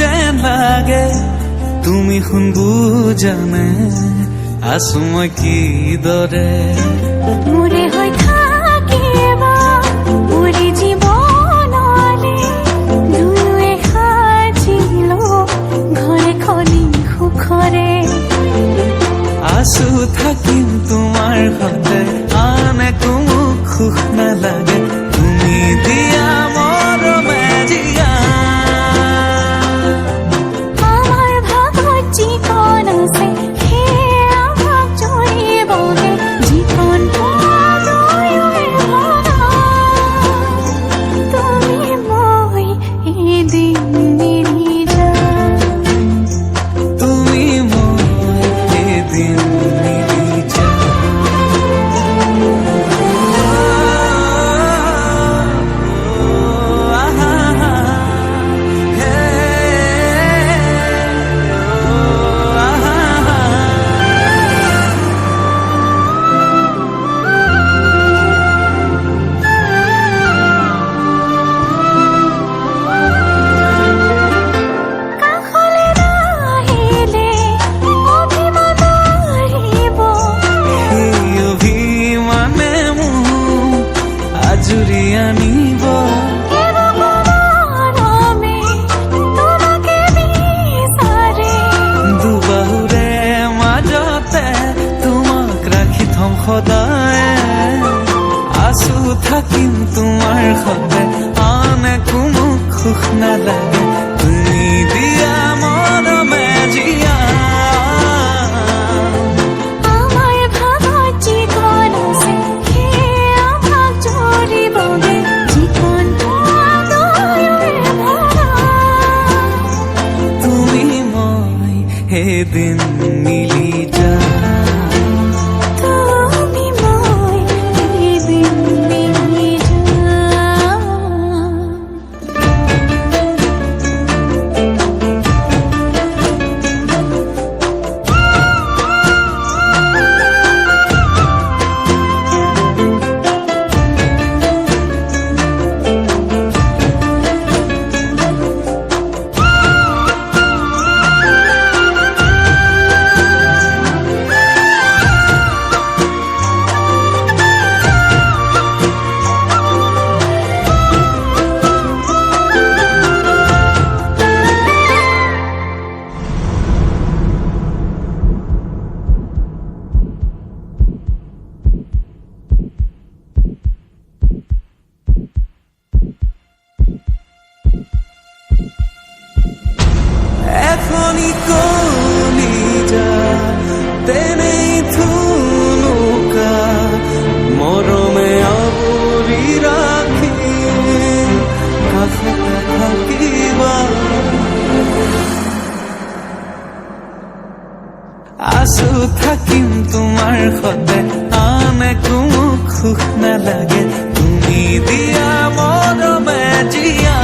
যেন লাগে তুমি শুন বুজানে আছো মই কিদৰে মোৰে হৈ থাকিব মোৰে জীৱনলে দুয়োৱে সাজিলো ঘৰে খনি সুখৰে আছো থাকিম তোমাৰ সতে আন একো মোক সুখ নালাগে তুমি দিয়া মৰমে জিয়া আমাৰ ভাগত যিকণ আছে সেয়া ভাগ জৰিবগে যিকণ দুয়োৱে ভগা তুমি মই এদিন মিলি যাম তুমি মই এদিন মিলি যাম কাষলে নাহিলে অভিমান আহিব এই অভিমানে মোক আজুৰি আনিব মৰমে তোমাকে বিচাৰে দুবাহুৰে মাজতে তোমাক ৰাখি থম সদায় আছো থাকিম তোমাৰ সতে আন একো মোক সুখ নালাগে তুমি দিয়া মৰমে জিয়া আমাৰ ভাগত যিকণ আছে সেয়া ভাগ জৰিবগে যিকণ দুয়োৱে ভগা তুমি মই এদিন মিলি যাম তুমি মই এদিন মিলি যাম এখনি কলিজা তেনেই থুনুকা মৰমে আৱৰি ৰাখি কাষতে থাকিবা আছো থাকিম তোমাৰ সতে আন একো মোক সুখ নালাগে তুমি দিয়া মৰমে জিয়া